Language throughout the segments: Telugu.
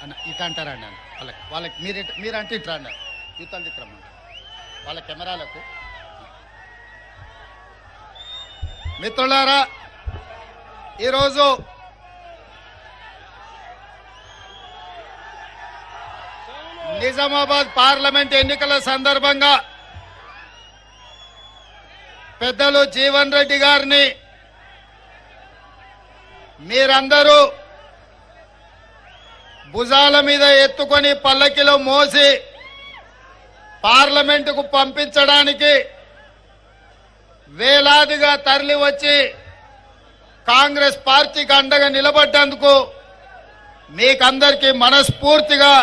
అన్న ఇట్లా అంటారండి అన్న వాళ్ళకి మీరు అంటే ఇట్లా అన్నారు యూతల్ దిక్రమ్మ వాళ్ళ కెమెరాలకు. మిత్రులారా, ఈరోజు నిజామాబాద్ పార్లమెంట్ ఎన్నికల సందర్భంగా పెద్దలు జీవన్ రెడ్డి గారిని మీరందరూ భుజాల మీద ఎత్తుకొని పల్లకిలో మోసి పార్లమెంటుకు పంపించడానికి వేలాదిగా తరలి వచ్చి కాంగ్రెస్ పార్టీకి అండగా నిలబడ్డందుకు మీకందరికీ మనస్ఫూర్తిగా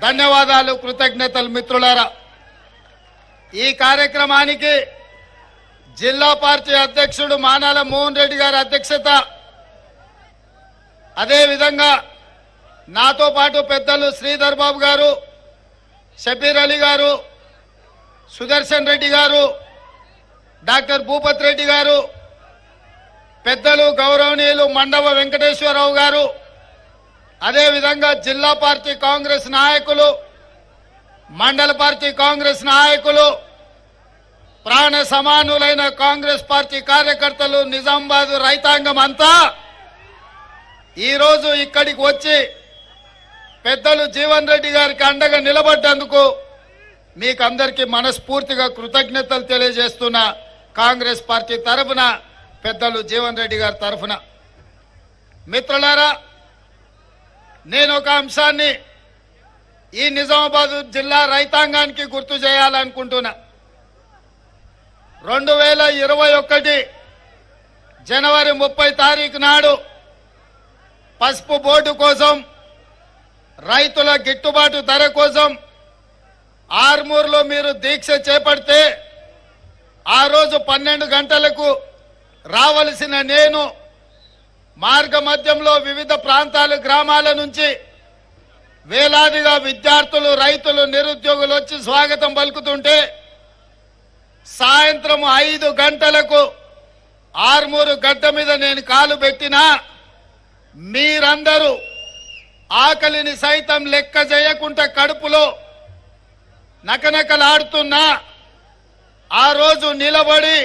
ధన్యవాదాలు, కృతజ్ఞతలు. మిత్రులారా, ఈ కార్యక్రమానికి జిల్లా పార్టీ అధ్యక్షుడు మానాల మోహన్ రెడ్డి గారి అధ్యక్షత, అదేవిధంగా నాతో పాటు పెద్దలు శ్రీధర్ బాబు గారు, షబీర్ అలీ గారు, సుదర్శన్ రెడ్డి గారు, డాక్టర్ భూపత్ రెడ్డి గారు, పెద్దలు గౌరవనీయులు మండవ వెంకటేశ్వరరావు గారు, అదేవిధంగా జిల్లా పార్టీ కాంగ్రెస్ నాయకులు, మండల పార్టీ కాంగ్రెస్ నాయకులు, ప్రాణ సమానులైన కాంగ్రెస్ పార్టీ కార్యకర్తలు, నిజామాబాద్ రైతాంగం అంతా ఈరోజు ఇక్కడికి వచ్చి పెద్దలు జీవన్ రెడ్డి గారికి అండగా నిలబడ్డందుకు మీకందరికీ మనస్ఫూర్తిగా కృతజ్ఞతలు తెలియజేస్తున్న కాంగ్రెస్ పార్టీ తరఫున, పెద్దలు జీవన్ రెడ్డి గారి తరఫున. మిత్రులారా, నేను ఒక అంశాన్ని ఈ నిజామాబాద్ జిల్లా రైతాంగానికి గుర్తు చేయాలనుకుంటున్నా. 2021 జనవరి 30 తారీఖు నాడు పసుపు బోర్డు కోసం, రైతుల గిట్టుబాటు ధర కోసం ఆర్మూర్లో మీరు దీక్ష చేపడితే ఆ రోజు 12 గంటలకు రావలసిన నేను మార్గ మధ్యంలో వివిధ ప్రాంతాలు, గ్రామాల నుంచి వేలాదిగా విద్యార్థులు, రైతులు, నిరుద్యోగులు వచ్చి స్వాగతం పలుకుతుంటే సాయంత్రం 5 గంటలకు ఆర్మూరు గడ్డ మీద నేను కాలు పెట్టినా మీరందరూ ఆకలిని సైతం లెక్క చేయకుండా కడుపులో నకనకలాడుతున్నా ఆ రోజు నిలబడి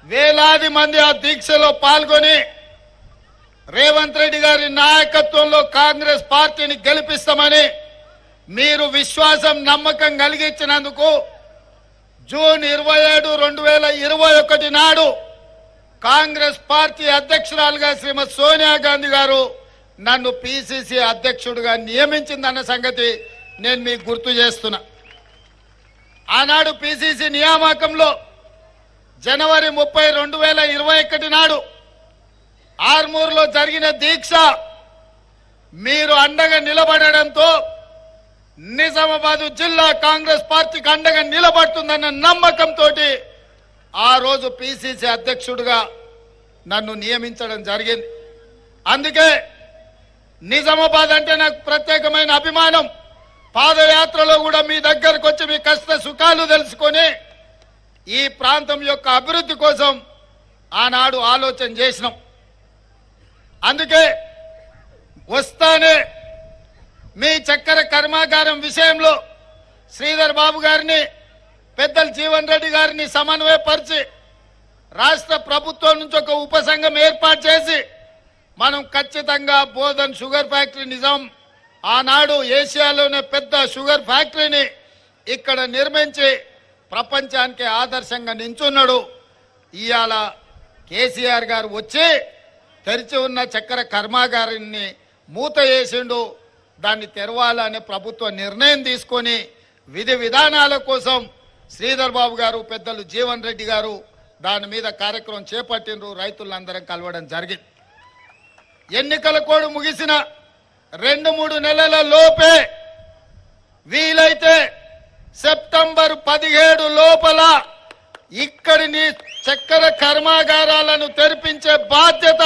వేలాది మంది ఆ దీక్షలో పాల్గొని రేవంత్ రెడ్డి గారి నాయకత్వంలో కాంగ్రెస్ పార్టీని గెలిపిస్తామని మీరు విశ్వాసం, నమ్మకం కలిగించినందుకు జూన్ 27, 2021 నాడు కాంగ్రెస్ పార్టీ అధ్యక్షురాలుగా శ్రీమతి సోనియా గాంధీ గారు నన్ను పిసిసి అధ్యక్షుడిగా నియమించిందన్న సంగతి నేను మీకు గుర్తు చేస్తున్నా. ఆనాడు పిసిసి నియామకంలో జనవరి 30, 2021 నాడు ఆర్మూర్లో జరిగిన దీక్ష మీరు అండగా నిలబడడంతో నిజామాబాద్ జిల్లా కాంగ్రెస్ పార్టీకి అండగా నిలబడుతుందన్న నమ్మకంతో ఆ రోజు పిసిసి అధ్యక్షుడిగా నన్ను నియమించడం జరిగింది. అందుకే నిజామాబాద్ అంటే నాకు ప్రత్యేకమైన అభిమానం. పాదయాత్రలో కూడా మీ దగ్గరకు వచ్చి మీ కష్ట సుఖాలు తెలుసుకొని ఈ ప్రాంతం యొక్క అభివృద్ధి కోసం ఆనాడు ఆలోచన చేసినాం. అందుకే వస్తానే మీ చక్కెర కర్మాగారం విషయంలో శ్రీధర్ బాబు గారిని, పెద్దలు జీవన్ రెడ్డి గారిని సమన్వయపరిచి రాష్ట్ర ప్రభుత్వం నుంచి ఒక ఉపసంఘం ఏర్పాటు చేసి మనం ఖచ్చితంగా బోధన్ షుగర్ ఫ్యాక్టరీ, నిజాం ఆనాడు ఏషియాలోనే పెద్ద షుగర్ ఫ్యాక్టరీని ఇక్కడ నిర్మించి ప్రపంచానికి ఆదర్శంగా నించున్నాడు. ఇవాళ కేసీఆర్ గారు వచ్చి తెరిచి ఉన్న చక్కెర కర్మాగారాన్ని మూత వేసిండు. దాన్ని తెరవాలనే ప్రభుత్వ నిర్ణయం తీసుకొని విధి విధానాల కోసం శ్రీధర్ బాబు గారు, పెద్దలు జీవన్ రెడ్డి గారు దాని మీద కార్యక్రమం చేపట్టిండ్రు. రైతులందరం కలవడం జరిగింది. ఎన్నికల కోడ్ ముగిసిన 2-3 నెలల లోపే, వీలైతే సెప్టెంబర్ 17 లోపల ఇక్కడిని చక్కెర కర్మాగారాలను తెరిపించే బాధ్యత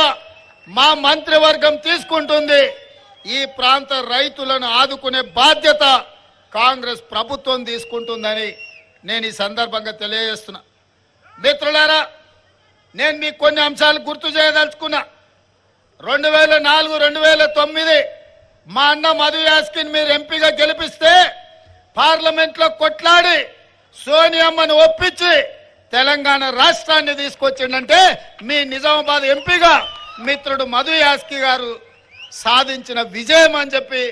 మా మంత్రివర్గం తీసుకుంటుంది. ఈ ప్రాంత రైతులను ఆదుకునే బాధ్యత కాంగ్రెస్ ప్రభుత్వం తీసుకుంటుందని నేను ఈ సందర్భంగా తెలియజేస్తున్నా. మిత్రులారా, నేను మీకు కొన్ని అంశాలు గుర్తు చేయదలుచుకున్నా. 2004, 2009 మా అన్న మధు యాస్కిన్ మీరు ఎంపీగా గెలిపిస్తే పార్లమెంట్ లో కొట్లాడి సోనియమ్మను ఒప్పించి తెలంగాణ రాష్ట్రాన్ని తీసుకొచ్చిందంటే మీ నిజామాబాద్ ఎంపీగా మిత్రుడు మధు యాస్కి గారు సాధించిన విజయం అని చెప్పి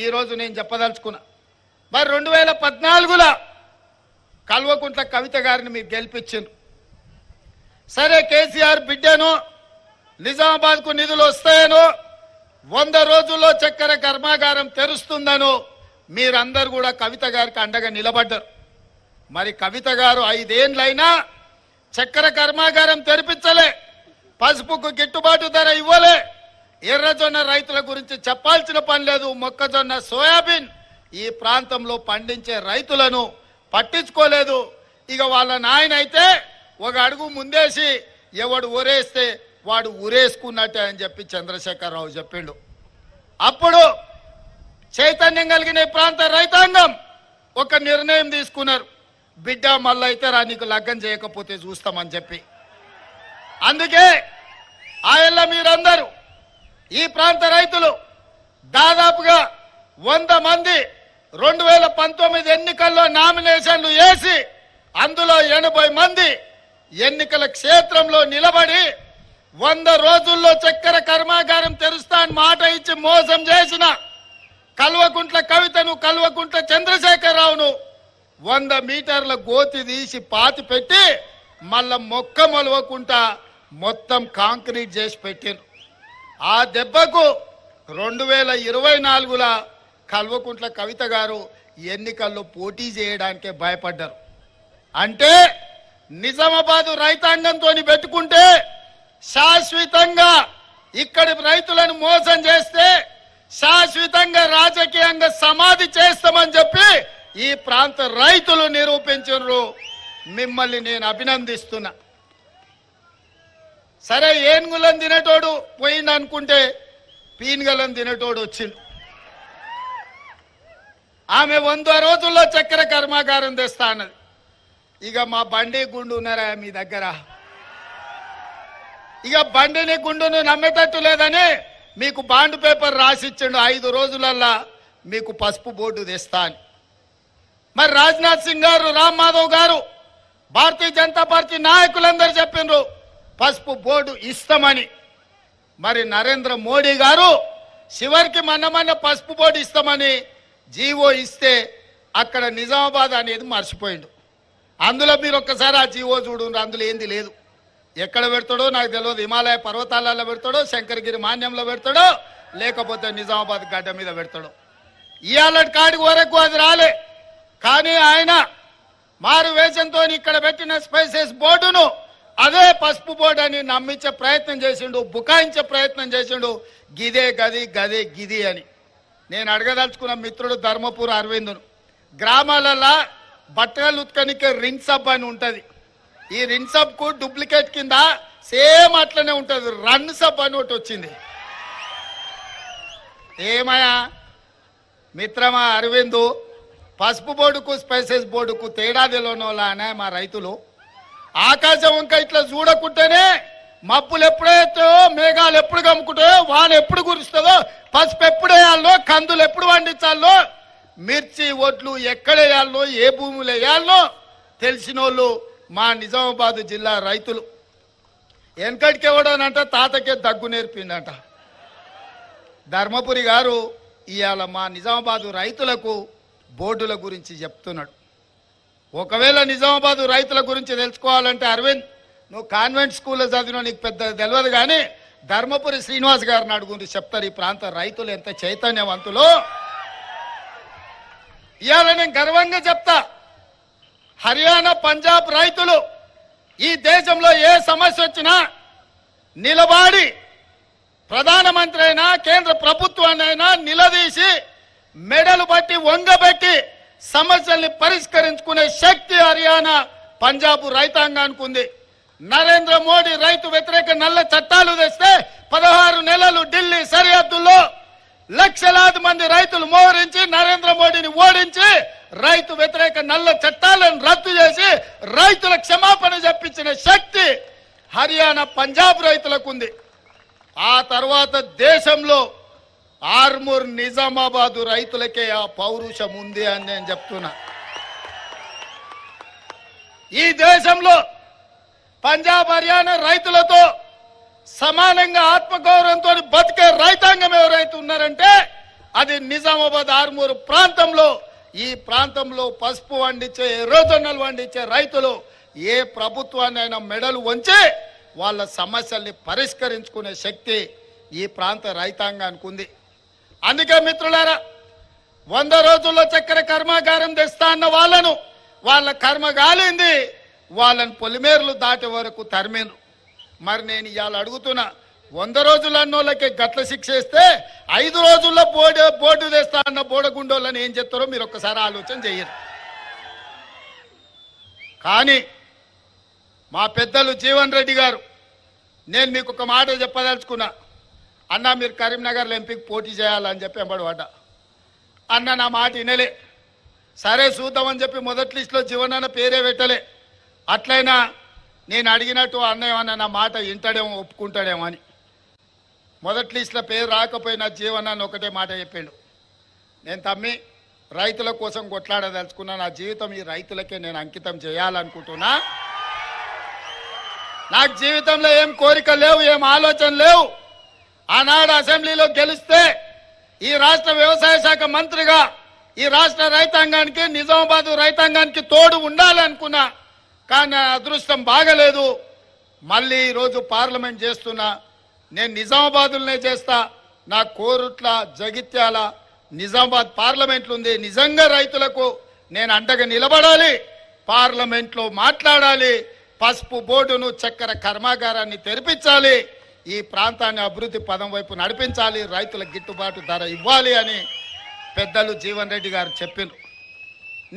ఈ రోజు నేను చెప్పదలుచుకున్నా. మరి 2014లో కల్వకుంట్ల కవిత గారిని మీరు గెలిపించారు. సరే కేసీఆర్ బిడ్డను నిజామాబాద్కు నిధులు వస్తాయనో 100 రోజుల్లో చక్కెర కర్మాగారం తెరుస్తుందనో మీరందరూ కూడా కవిత గారికి అండగా నిలబడ్డారు. మరి కవిత గారు 5 ఏళ్లైనా చక్కెర కర్మాగారం తెరిపించలే, పసుపుకు గిట్టుబాటు ధర ఇవ్వలే, ఎర్రజొన్న రైతుల గురించి చెప్పాల్సిన పని లేదు, మొక్కజొన్న సోయాబీన్ ఈ ప్రాంతంలో పండించే రైతులను పట్టించుకోలేదు. ఇక వాళ్ళ నాయన అయితే ఒక అడుగు ముందేసి ఎవడు ఊరేస్తే వాడు ఊరేసుకున్నట్టే అని చెప్పి చంద్రశేఖరరావు చెప్పిండు. అప్పుడు చైతన్యం కలిగిన ఈ ప్రాంత రైతాంగం ఒక నిర్ణయం తీసుకున్నారు, బిడ్డ మళ్ళీ అయితే రా నీకు లగ్గం చేయకపోతే చూస్తామని చెప్పి. అందుకే ఆయల్ల మీరందరూ ఈ ప్రాంత రైతులు దాదాపుగా 100 మంది 2019 ఎన్నికల్లో నామినేషన్లు వేసి అందులో 80 మంది ఎన్నికల క్షేత్రంలో నిలబడి 100 రోజుల్లో చక్కెర కర్మాగారం తెరుస్తా అని మాట ఇచ్చి మోసం చేసిన కల్వకుంట్ల కవితను, కల్వకుంట్ల చంద్రశేఖరరావును 100 మీటర్ల గోతి తీసి పాతి పెట్టి మళ్ళా మొక్క మొలవకుండా మొత్తం కాంక్రీట్ చేసి పెట్టారు. ఆ దెబ్బకు 2024లో కల్వకుంట్ల కవిత గారు ఎన్నికల్లో పోటీ చేయడానికే భయపడ్డారు. అంటే నిజామాబాద్ రైతాంగంతో పెట్టుకుంటే శాశ్వతంగా ఇక్కడి రైతులను మోసం చేస్తే శాశ్వతంగా రాజకీయంగా సమాధి చేస్తామని చెప్పి ఈ ప్రాంత రైతులు నిరూపించారు. మిమ్మల్ని నేను అభినందిస్తున్నా. సరే ఏనుగులను తినేటోడు పోయింది అనుకుంటే పీనుగలను తినేటోడు వచ్చింది. ఆమె 100 రోజుల్లో చక్కెర కర్మాగారం తెస్తా అన్నది. ఇక మా బండి గుండు ఉన్నారా మీ దగ్గర? ఇక బండిని గుండును నమ్మేటట్టు లేదని మీకు బాండ్ పేపర్ రాసిచ్చిండు, 5 రోజులల్లా మీకు పసుపు బోర్డు తెస్తా అని. మరి రాజ్నాథ్ సింగ్ గారు, రామ్ మాధవ్ గారు, భారతీయ జనతా పార్టీ నాయకులందరూ చెప్పిండ్రు పసుపు బోర్డు ఇస్తామని. మరి నరేంద్ర మోడీ గారు చివరికి మొన్న పసుపు బోర్డు ఇస్తామని జీవో ఇస్తే అక్కడ నిజామాబాద్ అనేది మర్చిపోయిండు. అందులో మీరు ఒక్కసారి ఆ జీవో చూడండి, అందులో ఏంది లేదు. ఎక్కడ పెడతాడో నాకు తెలియదు, హిమాలయ పర్వతాలలో పెడతాడో, శంకరగిరి మాన్యంలో పెడతాడో, లేకపోతే నిజామాబాద్ గడ్డ మీద పెడతాడో. ఇవాళ కాడికి వరకు అది రాలే. కానీ ఆయన మారు వేషంతో ఇక్కడ పెట్టిన స్పైసెస్ బోర్డును అదే పసుపు బోర్డు అని నమ్మించే ప్రయత్నం చేసిండు, బుకాయించే ప్రయత్నం చేసిండు. గిదే గది గదే గిది అని. నేను అడగదలుచుకున్న మిత్రుడు ధర్మపురి అరవిందును, గ్రామాలలో బట్టలు ఉత్కనికే రిన్ సబ్ అని ఉంటుంది. ఈ రిన్ సబ్ కు డూప్లికేట్ కింద సేమ్ అట్లనే ఉంటుంది రన్ సబ్ అని ఒకటి వచ్చింది. ఏమయ్యా మిత్రమా అరవిందు, పసుపు బోర్డుకు స్పైసెస్ బోర్డుకు తేడా తెలియనోళ్ళనే మా రైతులు. ఆకాశం ఇంకా ఇట్లా చూడకుంటేనే మబ్బులు ఎప్పుడైతాయో, మేఘాలు ఎప్పుడు కమ్ముకుంటాయో, వాన ఎప్పుడు కురుస్తుందో, పసుపు ఎప్పుడు వేయాలో, కందులు ఎప్పుడు పండించాలో, మిర్చి ఒడ్లు ఎక్కడ వేయాలో, ఏ భూములు వేయాలో తెలిసిన వాళ్ళు మా నిజామాబాద్ జిల్లా రైతులు. వెనకటికి ఎవడనంట తాతకే దగ్గు నేర్పిండట. ధర్మపురి గారు ఇవాళ మా నిజామాబాద్ రైతులకు బోర్డుల గురించి చెప్తున్నాడు. ఒకవేళ నిజామాబాద్ రైతుల గురించి తెలుసుకోవాలంటే అరవింద్, నువ్వు కాన్వెంట్ స్కూల్లో చదివినా నీకు పెద్ద తెలియదు, కానీ ధర్మపురి శ్రీనివాస్ గారిని అడుగుంది, చెప్తారు ఈ ప్రాంత రైతులు ఎంత చైతన్యవంతులు. ఇవాళ నేను గర్వంగా చెప్తా, హర్యానా పంజాబ్ రైతులు ఈ దేశంలో ఏ సమస్య వచ్చినా నిలబడి ప్రధానమంత్రి అయినా కేంద్ర ప్రభుత్వాన్నైనా నిలదీసి మెడలు బట్టి వంగబెట్టి సమస్యల్ని పరిష్కరించుకునే శక్తి హర్యానా పంజాబ్ రైతాంగానికి ఉంది. నరేంద్ర మోడీ రైతు వ్యతిరేక నల్ల చట్టాలు తెస్తే 16 నెలలు ఢిల్లీ సరిహద్దుల్లో లక్షలాది మంది రైతులు మోహరించి నరేంద్ర మోడీని ఓడించి రైతు వ్యతిరేక నల్ల చట్టాలను రద్దు చేసి రైతుల క్షమాపణ చెప్పించిన శక్తి హర్యానా పంజాబ్ రైతులకు ఉంది. ఆ తర్వాత దేశంలో ఆర్మూర్ నిజామాబాద్ రైతులకే ఆ పౌరుషం ఉంది అని నేను చెప్తున్నా. ఈ దేశంలో పంజాబ్ హర్యానా రైతులతో సమానంగా ఆత్మగౌరవంతో బతికే రైతాంగం ఎవరైతే ఉన్నారంటే అది నిజామాబాద్ ఆర్మూర్ ప్రాంతంలో. ఈ ప్రాంతంలో పసుపు వండించే ఎర్రజొన్నలు వండించే రైతులు ఏ ప్రభుత్వాన్నైనా మెడలు వంచి వాళ్ళ సమస్యల్ని పరిష్కరించుకునే శక్తి ఈ ప్రాంత రైతాంగానికి ఉంది. అందుకే మిత్రులారా, 100 రోజుల్లో చక్కెర కర్మాగారం తెస్తా అన్న వాళ్ళ కర్మ గాలింది, వాళ్ళని పొలిమేర్లు దాటే వరకు తరిమిండ్రు. మరి నేను ఇవాళ అడుగుతున్నా, 100 రోజులు అన్నోళ్ళకి గట్ల శిక్ష ఇస్తే 5 రోజుల్లో బోర్డు తెస్తా అన్న బోడగుండోళ్ళని ఏం చెప్తారో మీరు ఒక్కసారి ఆలోచన చెయ్యరు. కానీ మా పెద్దలు జీవన్ రెడ్డి గారు, నేను మీకు ఒక మాట చెప్పదలుచుకున్నా. అన్న మీరు కరీంనగర్లో ఎంపీకి పోటీ చేయాలని చెప్పి ఎంబడబడ్డా. అన్న నా మాట వినలే. సరే చూద్దామని చెప్పి మొదటి లిస్టులో జీవన్ అన్న పేరే పెట్టలే. అట్లయినా నేను అడిగినట్టు అన్నయ్య అన్న నా మాట వింటాడేమో, ఒప్పుకుంటాడేమో అని. మొదటి లిస్టులో పేరు రాకపోయినా జీవన్ అన్న ఒకటే మాట చెప్పిండు, నేను తమ్మి రైతుల కోసం కొట్లాడదలుచుకున్నా, నా జీవితం ఈ రైతులకే నేను అంకితం చేయాలనుకుంటున్నా. నాకు జీవితంలో ఏం కోరికలు లేవు, ఏం ఆలోచన లేవు. ఆనాడు అసెంబ్లీలో గెలిస్తే ఈ రాష్ట్ర వ్యవసాయ శాఖ మంత్రిగా ఈ రాష్ట్ర రైతాంగానికి, నిజామాబాద్ రైతాంగానికి తోడు ఉండాలనుకున్నా. కానీ అదృష్టం బాగలేదు. మళ్ళీ ఈరోజు పార్లమెంట్ చేస్తున్నా. నేను నిజామాబాద్లోనే చేస్తా. నా కోరుట్ల, జగిత్యాల, నిజామాబాద్ పార్లమెంట్లు ఉంది. నిజంగా రైతులకు నేను అండగా నిలబడాలి, పార్లమెంట్లో మాట్లాడాలి, పసుపు బోర్డును, చక్కెర కర్మాగారాన్ని తెరిపించాలి, ఈ ప్రాంతాన్ని అభివృద్ధి పదం వైపు నడిపించాలి, రైతులకు గిట్టుబాటు ధర ఇవ్వాలి అని పెద్దలు జీవన్ రెడ్డి గారు చెప్పిండ్రు.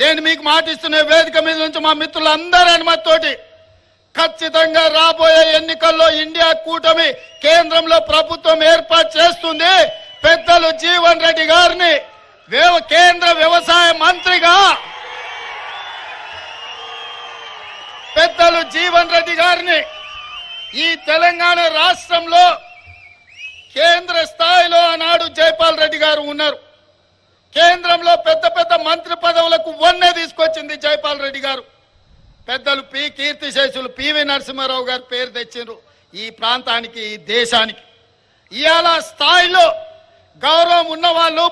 నేను మీకు మాటిస్తున్న వేదిక మీద నుంచి మా మిత్రులందరి అనుమతితోటి ఖచ్చితంగా రాబోయే ఎన్నికల్లో ఇండియా కూటమి కేంద్రంలో ప్రభుత్వం ఏర్పాటు చేస్తుంది. పెద్దలు జీవన్ రెడ్డి గారిని కేంద్ర వ్యవసాయ మంత్రిగా, పెద్దలు జీవన్ రెడ్డి గారిని ఈ తెలంగాణ రాష్ట్రంలో కేంద్ర స్థాయిలో ఆనాడు జైపాల్ రెడ్డి గారు ఉన్నారు. కేంద్రంలో పెద్ద పెద్ద మంత్రి పదవులకు వన్నె తీసుకొచ్చింది జైపాల్ రెడ్డి గారు. పెద్దలు కీర్తిశేషులు పివి నరసింహారావు గారు పేరు తెచ్చిండ్రు ఈ ప్రాంతానికి, ఈ దేశానికి. ఇవాళ స్థాయిలో గౌరవం ఉన్న వాళ్ళు,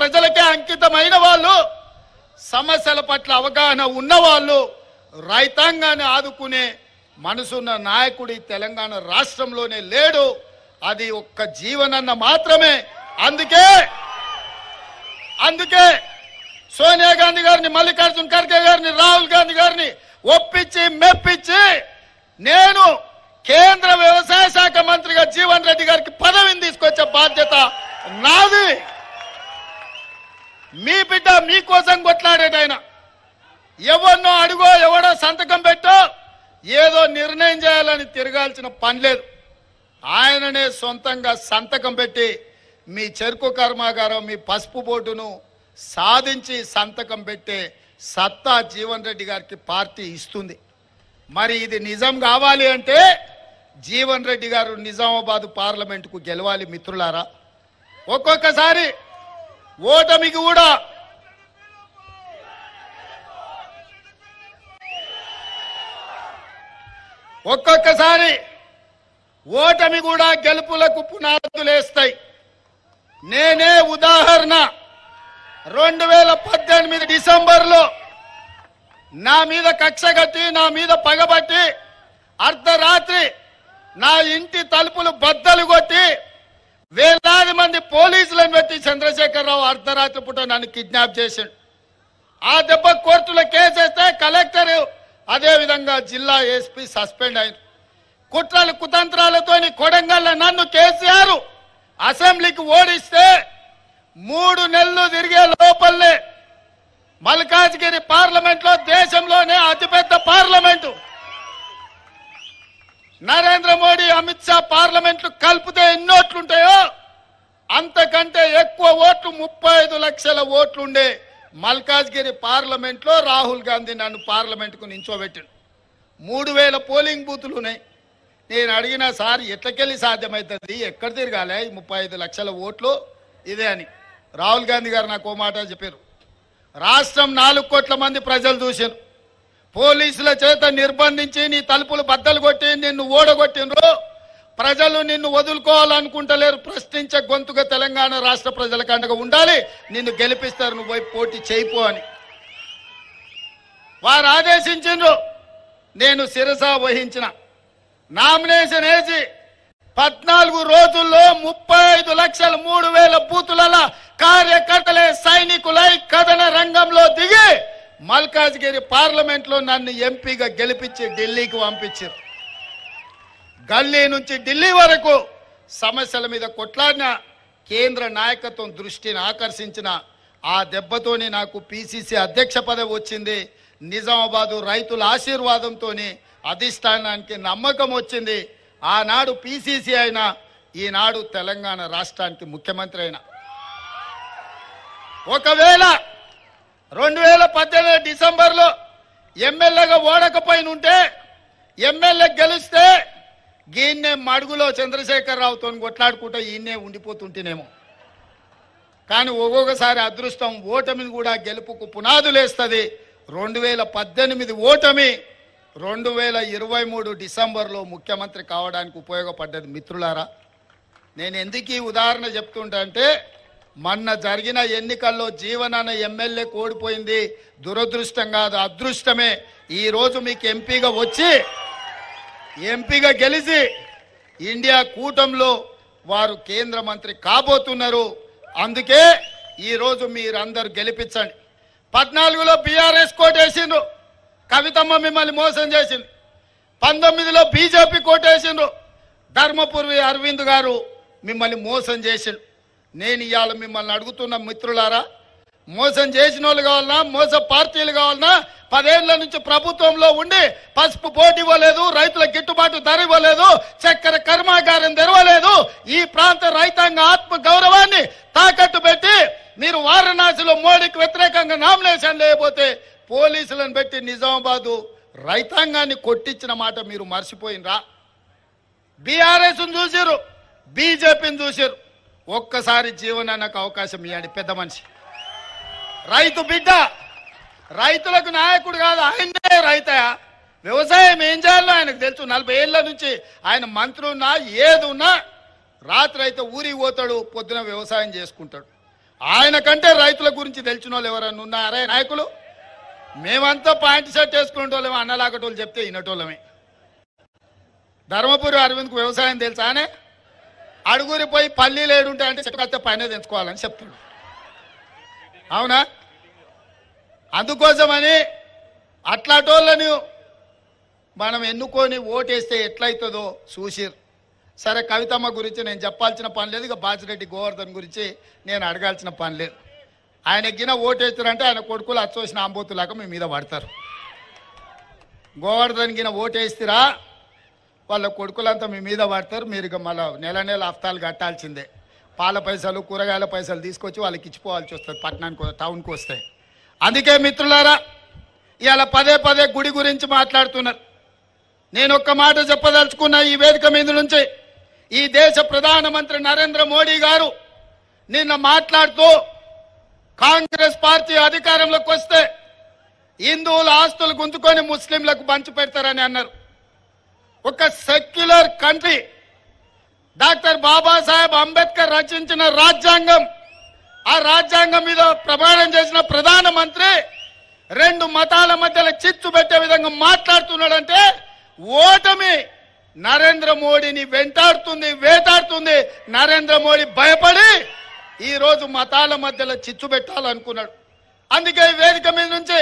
ప్రజలకే అంకితమైన వాళ్ళు, సమస్యల పట్ల అవగాహన ఉన్నవాళ్ళు, రైతాంగాన్ని ఆదుకునే మనసున్న నాయకుడి తెలంగాణ రాష్ట్రంలోనే లేడు. అది ఒక్క జీవనన్న మాత్రమే. అందుకే సోనియా గాంధీ గారిని, మల్లికార్జున ఖర్గే గారిని, రాహుల్ గాంధీ గారిని ఒప్పించి మెప్పించి నేను కేంద్ర వ్యవసాయ శాఖ మంత్రిగా జీవన్ రెడ్డి గారికి పదవిని తీసుకొచ్చే బాధ్యత నాది. మీ బిడ్డ మీకోసం కొట్లాడేటైనా ఎవరినో అడుగో, ఎవడో సంతకం పెట్టో ఏదో నిర్ణయం చేయాలని తిరగాల్సిన పని లేదు. ఆయననే సొంతంగా సంతకం పెట్టి మీ చెరుకు కర్మాగారం, మీ పసుపు బోర్డును సాధించి సంతకం పెట్టే సత్తా జీవన్ రెడ్డి గారికి పార్టీ ఇస్తుంది. మరి ఇది నిజం కావాలి అంటే జీవన్ రెడ్డి గారు నిజామాబాద్ పార్లమెంటుకు గెలవాలి మిత్రులారా. ఒక్కొక్కసారి ఓటమికి కూడా గెలుపులకు పునాదులేస్తాయి. నేనే ఉదాహరణ. 2018 డిసెంబర్లో నా మీద కక్ష కట్టి, నా మీద పగబట్టి అర్ధరాత్రి నా ఇంటి తలుపులు బద్దలు కొట్టి వేలాది మంది పోలీసులను పెట్టి చంద్రశేఖరరావు అర్ధరాత్రి పూట నన్ను కిడ్నాప్ చేశాడు. ఆ దెబ్బ కోర్టులో కేసేస్తే కలెక్టర్, అదేవిధంగా జిల్లా ఎస్పీ సస్పెండ్ అయ్యారు. కుట్రలు కుతంత్రాలతో కొడంగల్లో నన్ను కేసీఆర్ అసెంబ్లీకి ఓడిస్తే 3 నెలలు తిరిగే లోపలనే మల్కాజ్గిరి పార్లమెంట్ లో, దేశంలోనే అతిపెద్ద పార్లమెంటు, నరేంద్ర మోడీ, అమిత్ షా పార్లమెంట్లు కలిపితే ఎన్ని ఓట్లుంటాయో అంతకంటే ఎక్కువ ఓట్లు, 35 లక్షల ఓట్లుండే మల్కాజ్గిరి పార్లమెంట్ లో రాహుల్ గాంధీ నన్ను పార్లమెంట్ కు నించోబెట్టాడు. 3000 పోలింగ్ బూతులు ఉన్నాయి. నేను అడిగిన సార్ ఎట్లకెళ్ళి సాధ్యమవుతుంది, ఎక్కడ తిరగాలి 35 లక్షల ఓట్లు ఇదే అని. రాహుల్ గాంధీ గారు నాకు ఓ మాట చెప్పారు. రాష్ట్రం 4 కోట్ల మంది ప్రజలు చూశారు. పోలీసుల చేత నిర్బంధించి నీ తలుపులు బద్దలు కొట్టి నిన్ను ఓడగొట్టినరు. ప్రజలు నిన్ను వదులుకోవాలనుకుంటలేరు. ప్రశ్నించే గొంతుగా తెలంగాణ రాష్ట్ర ప్రజలకు అండగా ఉండాలి. నిన్ను గెలిపిస్తారు, నువ్వు పోయి పోటీ చేయిపో అని వారు ఆదేశించిండ్రు. నేను శిరస వహించిన. నామినేషన్ వేసి 14 రోజుల్లో 35,03,000 బూతుల కార్యకర్తలే సైనికులై కథన రంగంలో దిగి మల్కాజ్గిరి పార్లమెంట్ లో నన్ను ఎంపీగా గెలిపించి ఢిల్లీకి పంపించారు. గల్లీ నుంచి ఢిల్లీ వరకు సమస్యల మీద కొట్లాడిన కేంద్ర నాయకత్వం దృష్టిని ఆకర్షించిన ఆ దెబ్బతోని నాకు పిసిసి అధ్యక్ష పదవి వచ్చింది. నిజామాబాదు రైతుల ఆశీర్వాదంతో అధిష్టానానికి నమ్మకం వచ్చింది. ఆనాడు పిసిసి అయినా ఈనాడు తెలంగాణ రాష్ట్రానికి ముఖ్యమంత్రి అయినా. ఒకవేళ 2018 డిసెంబర్లో ఎమ్మెల్యేగా ఓడకపోయినుంటే, ఎమ్మెల్యే గెలిస్తే గీన్నే మడుగులో చంద్రశేఖరరావుతో కొట్లాడుకుంటూ ఈయనే ఉండిపోతుంటేనేమో. కానీ ఒక్కొక్కసారి అదృష్టం ఓటమిని కూడా గెలుపుకు పునాదులేస్తుంది. 2018 ఓటమి 2023 డిసెంబర్లో ముఖ్యమంత్రి కావడానికి ఉపయోగపడ్డది. మిత్రులారా, నేను ఎందుకు ఈ ఉదాహరణ చెప్తుంటా అంటే, మొన్న జరిగిన ఎన్నికల్లో జీవనాన్న ఎమ్మెల్యే ఓడిపోయింది దురదృష్టం కాదు, అదృష్టమే. ఈరోజు మీకు ఎంపీగా వచ్చి ఎంపీగా గెలిచి ఇండియా కూటమిలో వారు కేంద్ర మంత్రి కాబోతున్నారు. అందుకే ఈరోజు మీరందరూ గెలిపించండి. 14లో బీఆర్ఎస్ కోటేసిండ్రు, కవితమ్మ మిమ్మల్ని మోసం చేసింది. 19లో బీజేపీ కోటేసిండ్రు, ధర్మపురి అరవింద్ గారు మిమ్మల్ని మోసం చేసిండు. నేను ఇవాళ మిమ్మల్ని అడుగుతున్న మిత్రులారా, మోసం చేసిన వాళ్ళు కావాలన్నా, మోస పార్టీలు కావాలన్నా, 10 ఏళ్ల నుంచి ప్రభుత్వంలో ఉండి పసుపు పోటీ ఇవ్వలేదు, రైతుల గిట్టుబాటు ధర ఇవ్వలేదు, చక్కెర కర్మాగారం తెరవలేదు, ఈ ప్రాంత రైతాంగ ఆత్మ గౌరవాన్ని తాకట్టు పెట్టి మీరు వారణాసిలో మోడీకి వ్యతిరేకంగా నామినేషన్ లేకపోతే పోలీసులను పెట్టి నిజామాబాదు రైతాంగాన్ని కొట్టించిన మాట మీరు మర్చిపోయినరా? బీఆర్ఎస్ చూసారు, బీజేపీని చూసారు. ఒక్కసారి జీవనానికి అవకాశం ఇవ్వండి. పెద్ద మనిషి, రైతు బిడ్డ, రైతులకు నాయకుడు కాదు, ఆయనే రైతయా. వ్యవసాయం ఏం చేయాలో ఆయనకు తెలుసు. 40 ఏళ్ల నుంచి ఆయన మంత్రి ఉన్నా ఏది ఉన్నా రాత్రి అయితే ఊరికి పోతాడు, పొద్దున వ్యవసాయం చేసుకుంటాడు. ఆయన కంటే రైతుల గురించి తెలిసిన వాళ్ళు ఎవరన్నా ఉన్నారే నాయకులు? మేమంతా పాయింట్ షర్ట్ వేసుకునేటోళ్ళమే, అన్నలాగటోళ్ళు చెప్తే వినటోళ్ళమే. ధర్మపురి అరవింద్కు వ్యవసాయం తెలుసా? అనే అడుగురి పోయి పల్లీలు ఏడుంటాయంటే చెట్టు పైన తెంచుకోవాలని చెప్తాడు. అవునా? అందుకోసమని అట్లాటోళ్ళని మనం ఎన్నుకొని ఓటేస్తే ఎట్లయితుందో చూసిరు. సరే, కవితమ్మ గురించి నేను చెప్పాల్సిన పని లేదు, ఇక బాజిరెడ్డి గోవర్ధన్ గురించి నేను అడగాల్సిన పని లేదు. ఆయన గిన ఓటేస్తారంటే ఆయన కొడుకులు అచ్చోసిన ఆంబోతులాగా మీ మీద పడతారు. గోవర్ధన్ గిన ఓటేస్తారా వాళ్ళ కొడుకులంతా మీ మీద పడతారు. మీరు ఇక మళ్ళీ నెల హఫ్తాలు కట్టాల్సిందే. పాల పైసలు, కూరగాయల పైసలు తీసుకొచ్చి వాళ్ళకి ఇచ్చిపోవాల్సి వస్తుంది, పట్టణానికి టౌన్కి వస్తాయి. అందుకే మిత్రులారా, ఇవాళ పదే గుడి గురించి మాట్లాడుతున్నారు. నేను ఒక్క మాట చెప్పదలుచుకున్నా ఈ వేదిక మీద నుంచి. ఈ దేశ ప్రధానమంత్రి నరేంద్ర మోడీ గారు నిన్న మాట్లాడుతూ కాంగ్రెస్ పార్టీ అధికారంలోకి వస్తే హిందువుల ఆస్తులు గుంజుకొని ముస్లింలకు పంచి పెడతారని అన్నారు. ఒక secular country, doctor Babasaheb Ambedkar రచించిన రాజ్యాంగం, ఆ రాజ్యాంగం మీద ప్రమాణం చేసిన ప్రధానమంత్రి 2 మతాల మధ్యలో చిచ్చు పెట్టే విధంగా మాట్లాడుతున్నాడంటే ఓటమి నరేంద్ర మోడీని వెంటాడుతుంది, వేటాడుతుంది. నరేంద్ర మోడీ భయపడి ఈ రోజు మతాల మధ్యలో చిచ్చు పెట్టాలనుకున్నాడు. అందుకే ఈ వేదిక మీద నుంచి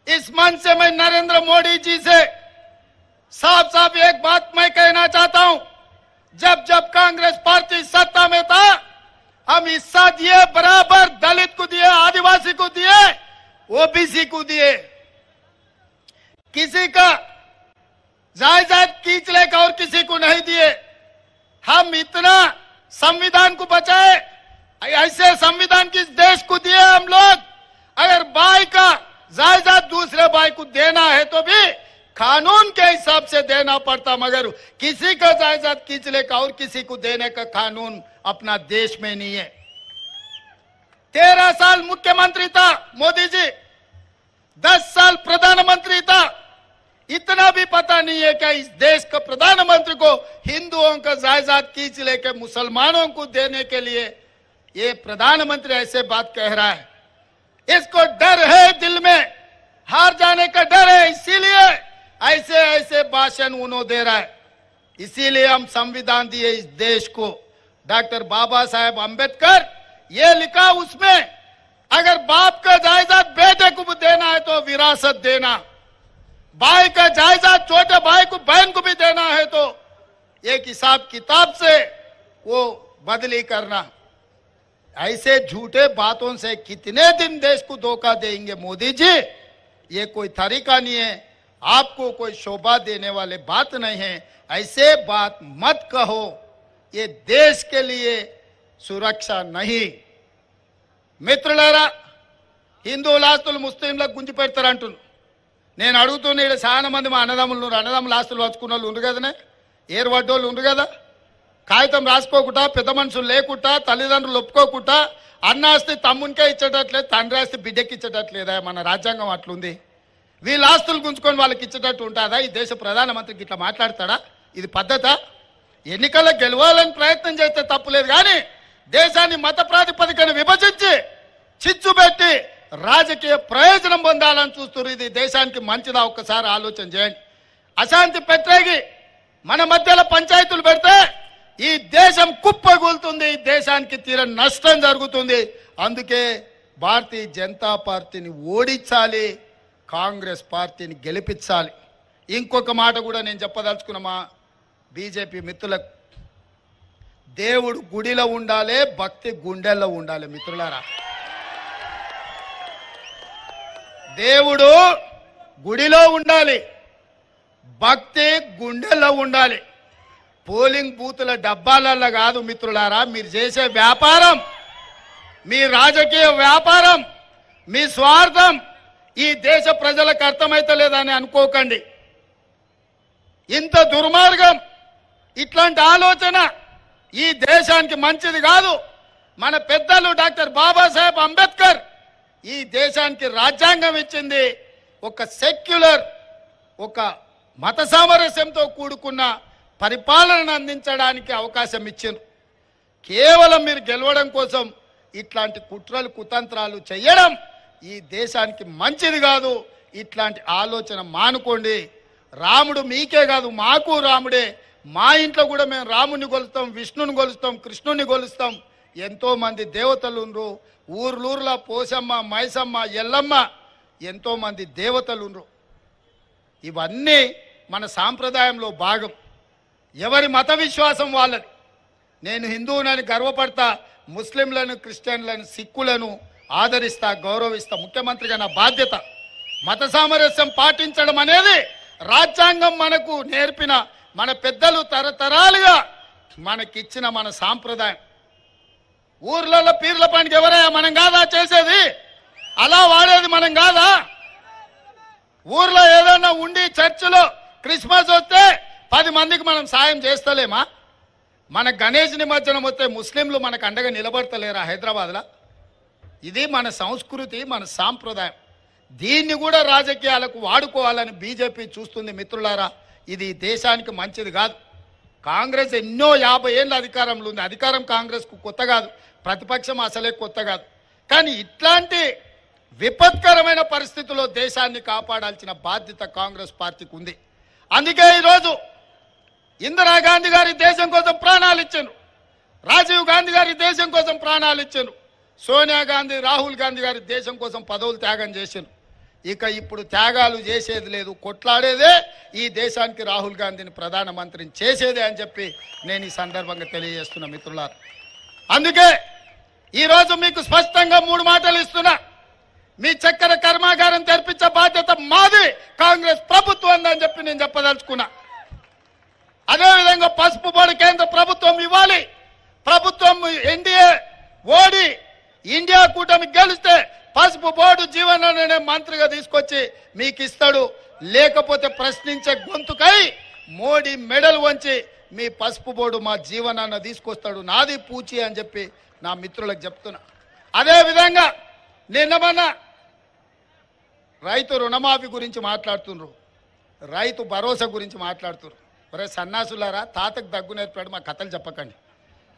इस मंच से मैं नरेंद्र मोदी जी से साफ एक बात मैं कहना चाहता हूं, जब कांग्रेस पार्टी सत्ता में था हम हिस्सा दिए, बराबर दलित को दिए, आदिवासी को दिए, ओबीसी को दिए, किसी का जायदाद खींच लेकर और किसी को नहीं दिए। हम इतना संविधान को बचाए, ऐसे संविधान किस देश को दिए हम लोग। अगर भाई का जायदाद दूसरे भाई को देना है तो भी कानून के हिसाब से देना पड़ता, मगर किसी का जायदाद खींच लेकर और किसी को देने का कानून अपना देश में नहीं है। 13 साल मुख्यमंत्री था मोदी जी, 10 साल प्रधानमंत्री था। इतना भी पता नहीं है कि इस देश का प्रधानमंत्री को हिंदुओं का जायदाद खींच लेकर मुसलमानों को देने के लिए ये प्रधानमंत्री ऐसे बात कह रहा है। इसको डर है, दिल में हार जाने का डर है, इसीलिए ऐसे ऐसे भाषण उन्होंने दे रहा है। इसीलिए हम संविधान दिए इस देश को। डॉक्टर बाबा साहेब अंबेडकर ये लिखा उसमें, अगर बाप का जायदाद बेटे को भी देना है तो विरासत देना, भाई का जायदाद छोटे भाई को बहन को भी देना है तो एक हिसाब किताब से वो बदली करना। ऐसे झूठे बातों से कितने दिन देश को धोखा देंगे मोदी जी? ये कोई तरीका नहीं है, आपको कोई शोभा देने वाले बात नहीं है। ऐसे बात मत कहो, ये देश के लिए సురక్ష नहीं। మిత్రులారా, హిందువుల ఆస్తులు ముస్లింలకు గుంజి పెడతారంటున్నారు. నేను అడుగుతున్నా, ఇక్కడ చాలా మంది మా అన్నదమ్ముల ఆస్తులు వచ్చుకున్న వాళ్ళు ఉండ్రు కదనే, ఏర్పడ్డోళ్ళు ఉండ్రు కదా, కాగితం రాసుకోకుండా, పెద్ద మనుషులు లేకుండా, తల్లిదండ్రులు ఒప్పుకోకుండా అన్న ఆస్తి తమ్మునికే ఇచ్చేటట్లేదు, తండ్రి ఆస్తి బిడ్డకి ఇచ్చేటట్లేదా? మన రాజ్యాంగం అట్లుంది. వీళ్ళ ఆస్తులు గుంజుకొని వాళ్ళకి ఇచ్చేటట్టు ఉంటుందా? ఈ దేశ ప్రధానమంత్రికి ఇట్లా మాట్లాడతాడా? ఇది పద్ధత? ఎన్నికల్లో గెలవాలని ప్రయత్నం చేస్తే తప్పులేదు, కానీ దేశాన్ని మత ప్రాతిపదికన విభజించి చిచ్చు పెట్టి రాజకీయ ప్రయోజనం పొందాలని చూస్తున్నారు. ఇది దేశానికి మంచిదా? ఒక్కసారి ఆలోచన చేయండి. అశాంతి పెట్టేగి మన మధ్యలో పంచాయతీలు పెడితే ఈ దేశం కుప్పగూలుతుంది, ఈ దేశానికి తీరని నష్టం జరుగుతుంది. అందుకే భారతీయ జనతా పార్టీని ఓడించాలి, కాంగ్రెస్ పార్టీని గెలిపించాలి. ఇంకొక మాట కూడా నేను చెప్పదలుచుకున్న మా బీజేపీ మిత్రులకు, దేవుడు గుడిలో ఉండాలి, భక్తి గుండెల్లో ఉండాలి. మిత్రులారా, దేవుడు గుడిలో ఉండాలి, భక్తి గుండెల్లో ఉండాలి. పోలింగ్ బూతుల డబ్బాలలో కాదు మిత్రులారా. మీరు చేసే వ్యాపారం, మీ రాజకీయ వ్యాపారం, మీ స్వార్థం ఈ దేశ ప్రజలకు అర్థమైతలేదని అనుకోకండి. ఇంత దుర్మార్గం, ఇట్లాంటి ఆలోచన ఈ దేశానికి మంచిది కాదు. మన పెద్దలు డాక్టర్ బాబాసాహెబ్ అంబేద్కర్ ఈ దేశానికి రాజ్యాంగం ఇచ్చింది. ఒక సెక్యులర్, ఒక మత సామరస్యంతో కూడుకున్న పరిపాలనను అందించడానికి అవకాశం ఇచ్చింది. కేవలం మీరు గెలవడం కోసం ఇట్లాంటి కుట్రలు కుతంత్రాలు చేయడం ఈ దేశానికి మంచిది కాదు. ఇట్లాంటి ఆలోచన మానుకోండి. రాముడు మీకే కాదు, మాకు రాముడే. మా ఇంట్లో కూడా మేము రాముని కొలుస్తాం, విష్ణుని కొలుస్తాం, కృష్ణుని కొలుస్తాం. ఎంతో మంది దేవతలు ఉండ్రు. ఊర్లూర్ల పోసమ్మ, మైసమ్మ, ఎల్లమ్మ, ఎంతో మంది దేవతలు ఉండ్రు. ఇవన్నీ మన సాంప్రదాయంలో భాగం. ఎవరి మత విశ్వాసం వాళ్ళది. నేను హిందువునని గర్వపడతా, ముస్లింలను, క్రిస్టియన్లను, సిక్కులను ఆదరిస్తా, గౌరవిస్తా. ముఖ్యమంత్రిగా నా బాధ్యత. మత సామరస్యం పాటించడం అనేది రాజ్యాంగం మనకు నేర్పిన, మన పెద్దలు తరతరాలుగా మనకిచ్చిన మన సాంప్రదాయం. ఊర్లలో పీర్ల పండుగ ఎవరయ్యా? మనం కాదా చేసేది? అలా వాడేది మనం కాదా? ఊర్లో ఏదైనా ఉండి చర్చిలో క్రిస్మస్ వస్తే 10 మందికి మనం సాయం చేస్తలేమా? మన గణేష్ నిమజ్జనం వస్తే ముస్లింలు మనకు అండగా నిలబడతలేరా హైదరాబాద్లో? ఇది మన సంస్కృతి, మన సాంప్రదాయం. దీన్ని కూడా రాజకీయాలకు వాడుకోవాలని బీజేపీ చూస్తుంది. మిత్రులారా, ఇది దేశానికి మంచిది కాదు. కాంగ్రెస్ ఎన్నో 50 ఏళ్ళ అధికారంలో ఉంది. అధికారం కాంగ్రెస్కు కొత్త కాదు, ప్రతిపక్షం అసలే కొత్త కాదు. కానీ ఇట్లాంటి విపత్కరమైన పరిస్థితుల్లో దేశాన్ని కాపాడాల్సిన బాధ్యత కాంగ్రెస్ పార్టీకి ఉంది. అందుకే ఈరోజు ఇందిరాగాంధీ గారి దేశం కోసం ప్రాణాలు ఇచ్చారు, రాజీవ్ గాంధీ గారి దేశం కోసం ప్రాణాలు ఇచ్చారు, సోనియా గాంధీ, రాహుల్ గాంధీ గారి దేశం కోసం పదవులు త్యాగం చేశారు. ఇక ఇప్పుడు త్యాగాలు చేసేది లేదు, కొట్లాడేదే. ఈ దేశానికి రాహుల్ గాంధీని ప్రధానమంత్రిని చేసేదే అని చెప్పి నేను ఈ సందర్భంగా తెలియజేస్తున్నా మిత్రులారా. అందుకే ఈరోజు మీకు స్పష్టంగా 3 మాటలు ఇస్తున్నా. మీ చక్కెర కర్మాగారం తెరిపించే బాధ్యత మాది, కాంగ్రెస్ ప్రభుత్వం అని చెప్పి నేను చెప్పదలుచుకున్నా. అదేవిధంగా పసుపు బోర్డు కేంద్ర ప్రభుత్వం ఇవ్వాలి. ప్రభుత్వం ఎన్డీఏ ఓడి ఇండియా కూటమి గెలిస్తే పసుపు బోర్డు జీవన్ అనే మంత్రిగా తీసుకొచ్చి మీకు ఇస్తాడు. లేకపోతే ప్రశ్నించే గొంతుకై మోడీ మెడల్ వంచి మీ పసుపు బోర్డు మా జీవనాన్ని తీసుకొస్తాడు, నాది పూచి అని చెప్పి నా మిత్రులకు చెప్తున్నా. అదే విధంగా నిన్న రైతు రుణమాఫీ గురించి మాట్లాడుతున్నారు, రైతు భరోసా గురించి మాట్లాడుతున్నారు. ఒరే సన్నాసులారా, తాతకు దగ్గు నేర్పాడు మా కథలు చెప్పకండి.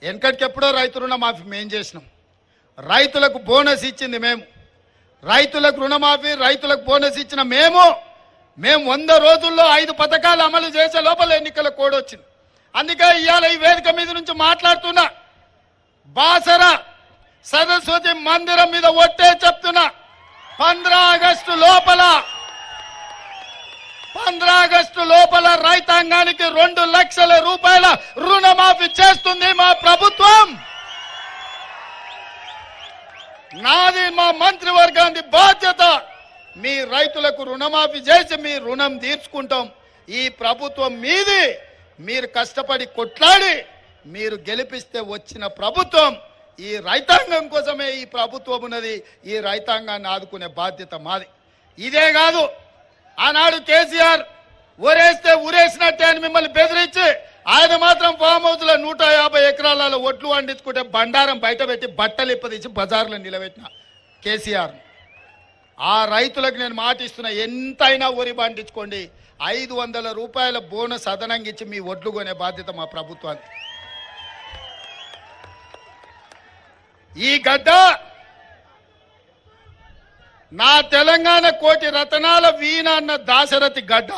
వెనకటికెప్పుడో రైతు రుణమాఫీ మేము చేసినాం. రైతులకు బోనస్ ఇచ్చింది మేము, రైతులకు రుణమాఫీ రైతులకు బోనస్ ఇచ్చిన మేము 100 రోజుల్లో 5 పథకాలు అమలు చేసే లోపల ఎన్నికల కోడ్ వచ్చింది. అందుకే ఇవాళ ఈ వేదిక మీద నుంచి మాట్లాడుతున్నా, బాసర సరస్వతి మందిరం మీద ఒట్టే చెప్తున్నా, 15 ఆగస్టు లోపల రైతాంగానికి 2 లక్షల రూపాయల రుణమాఫీ చేస్తుంది మా ప్రభుత్వం. నాది మా మంత్రివర్గానికి బాధ్యత. మీ రైతులకు రుణమాఫీ చేసి మీ రుణం తీర్చుకుంటాం. ఈ ప్రభుత్వం మీది, మీరు కష్టపడి కొట్లాడి మీరు గెలిపిస్తే వచ్చిన ప్రభుత్వం. ఈ రైతాంగం కోసమే ఈ ప్రభుత్వం ఉన్నది. ఈ రైతాంగాన్ని ఆదుకునే బాధ్యత మాది. ఇదే కాదు, ఆనాడు కేసీఆర్ ఊరేస్తే ఊరేసినట్టే అని మిమ్మల్ని బెదిరించి ఆయన మాత్రం ఫామ్ హౌస్ లో 150 ఎకరాలలో ఒట్లు వండించుకుంటే బండారం బయట పెట్టి బట్టలు ఇప్పదీసి బజార్లో నిలబెట్టిన కేసీఆర్. ఆ రైతులకు నేను మాట ఇస్తున్నా, ఎంతైనా వరి పండించుకోండి, 500 రూపాయల బోనస్ అదనంగా ఇచ్చి మీ ఒడ్లు కొనే బాధ్యత మా ప్రభుత్వానికి. ఈ గడ్డ నా తెలంగాణ కోటి రతనాల వీణ అన్న దాశరథి గడ్డ.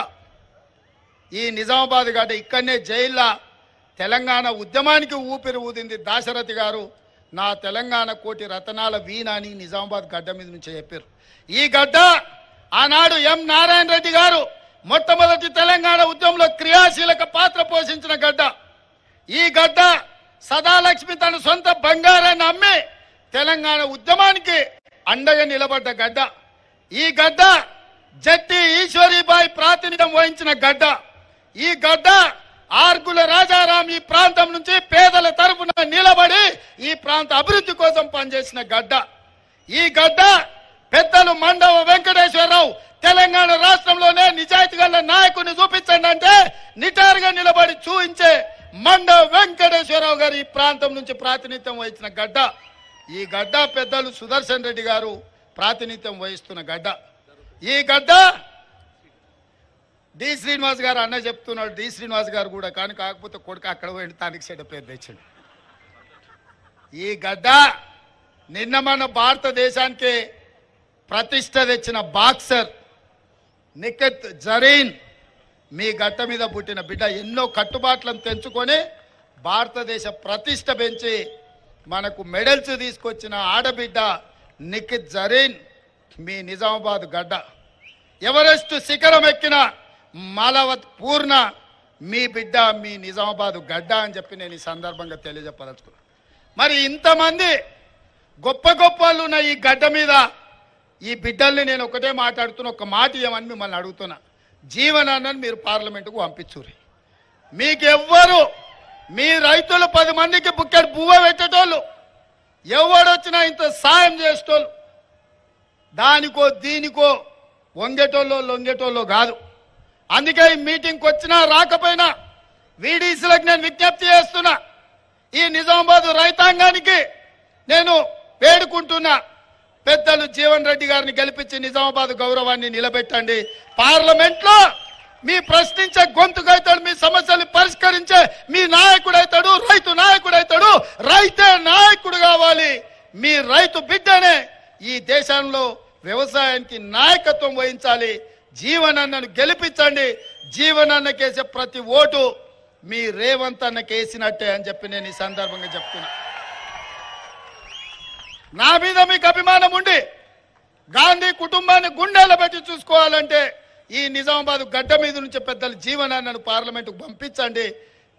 ఈ నిజామాబాద్ గడ్డ ఇక్కడనే జైల్లో తెలంగాణ ఉద్యమానికి ఊపిరి ఊదింది దాశరథి గారు. నా తెలంగాణ కోటి రతనాల వీణ అని నిజామాబాద్ గడ్డ మీద నుంచి చెప్పారు. ఈ గడ్డ ఆనాడు ఎం నారాయణ రెడ్డి గారు మొట్టమొదటి తెలంగాణ ఉద్యమంలో క్రియాశీలక పాత్ర పోషించిన గడ్డ. ఈ గడ్డ సదాలక్ష్మి తన సొంత బంగారాన్ని అమ్మి తెలంగాణ ఉద్యమానికి అండగా నిలబడ్డ గడ్డ. ఈ గడ్డ జట్టి ఈశ్వరీబాయి ప్రాతినిధ్యం వహించిన గడ్డ. ఈ గడ్డ ఆర్గుల రాజారాం ఈ ప్రాంతం నుంచి పేదల తరఫున నిలబడి ఈ ప్రాంత అభివృద్ధి కోసం పనిచేసిన గడ్డ. ఈ గడ్డ పెద్దలు మండవ వెంకటేశ్వరరావు తెలంగాణ రాష్ట్రంలోనే నిజాయితీ గల నాయకుని చూపించండి అంటే నిటారుగా నిలబడి చూపించే మండవ వెంకటేశ్వరరావు గారు ఈ ప్రాంతం నుంచి ప్రాతినిధ్యం వహించిన గడ్డ. ఈ గడ్డ పెద్దలు సుదర్శన్ రెడ్డి గారు ప్రాతినిధ్యం వహిస్తున్న గడ్డ. ఈ గడ్డ డి శ్రీనివాస్ గారు అన్న చెప్తున్నాడు, డి శ్రీనివాస్ గారు కూడా కానీ కాకపోతే కొడుకు అక్కడ పోయి తానికి చెడ్డ పేరు తెచ్చాడు. ఈ గడ్డ నిన్న మన భారతదేశానికి ప్రతిష్ట తెచ్చిన బాక్సర్ నిఖత్ జరీన్ మీ గడ్డ మీద పుట్టిన బిడ్డ. ఎన్నో కట్టుబాట్లను తెంచుకొని భారతదేశ ప్రతిష్ట పెంచి మనకు మెడల్స్ తీసుకొచ్చిన ఆడబిడ్డ నిఖత్ జరీన్ మీ నిజామాబాద్ గడ్డ. ఎవరెస్ట్ శిఖరం ఎక్కిన మాలవత్ పూర్ణ మీ బిడ్డ మీ నిజామాబాద్ గడ్డ అని చెప్పి నేను ఈ సందర్భంగా తెలియజెప్పదలుచుకున్నాను. మరి ఇంతమంది గొప్ప వాళ్ళు ఉన్న ఈ గడ్డ మీద ఈ బిడ్డల్ని నేను ఒకటే మాట్లాడుతున్నా, ఒక మాట ఇవ్వమని మిమ్మల్ని అడుగుతున్నా. జీవనాన్ని మీరు పార్లమెంటుకు పంపించుర్రి. మీకెవ్వరు మీ రైతులు 10 మందికి బుక్కెడు బువ్వ పెట్టేటోళ్ళు, ఎవడొచ్చినా ఇంత సాయం చేసేటోళ్ళు, దానికో దీనికో వంగేటోళ్ళు లొంగేటోళ్ళు కాదు. అందుకే ఈ మీటింగ్కి వచ్చినా రాకపోయినా వీడీసీలకు నేను విజ్ఞప్తి చేస్తున్నా. ఈ నిజామాబాద్ రైతాంగానికి నేను వేడుకుంటున్నా, పెద్దలు జీవన్ రెడ్డి గారిని గెలిపించి నిజామాబాద్ గౌరవాన్ని నిలబెట్టండి. పార్లమెంట్లో మీ ప్రశ్నించే గొంతుకైతాడు, మీ సమస్యలు పరిష్కరించే మీ నాయకుడైతాడు, రైతు నాయకుడైతాడు. రైతే నాయకుడు కావాలి. మీ రైతు బిడ్డనే ఈ దేశంలో వ్యవసాయానికి నాయకత్వం వహించాలి. జీవనన్నను గెలిపించండి. జీవనన్నకేసే ప్రతి ఓటు మీ రేవంత్ అన్నకేసినట్టే అని చెప్పి నేను ఈ సందర్భంగా చెప్తున్నా. నా మీద మీకు అభిమానం ఉండి గాంధీ కుటుంబాన్ని గుండెల పెట్టి చూసుకోవాలంటే ఈ నిజామాబాద్ గడ్డ మీద నుంచి పెద్దల జీవనాన్ని పార్లమెంటుకు పంపించండి.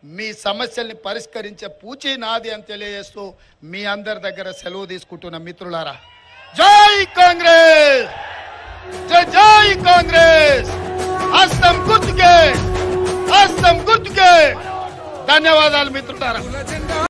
మీ సమస్యల్ని పరిష్కరించే పూచి నాది అని తెలియజేస్తూ మీ అందరి దగ్గర సెలవు తీసుకుంటున్న మిత్రులారా, జై కాంగ్రెస్, జై జై కాంగ్రెస్. హస్తం గుర్తుకే, హస్తం గుర్తుకే. ధన్యవాదాలు మిత్రులారా.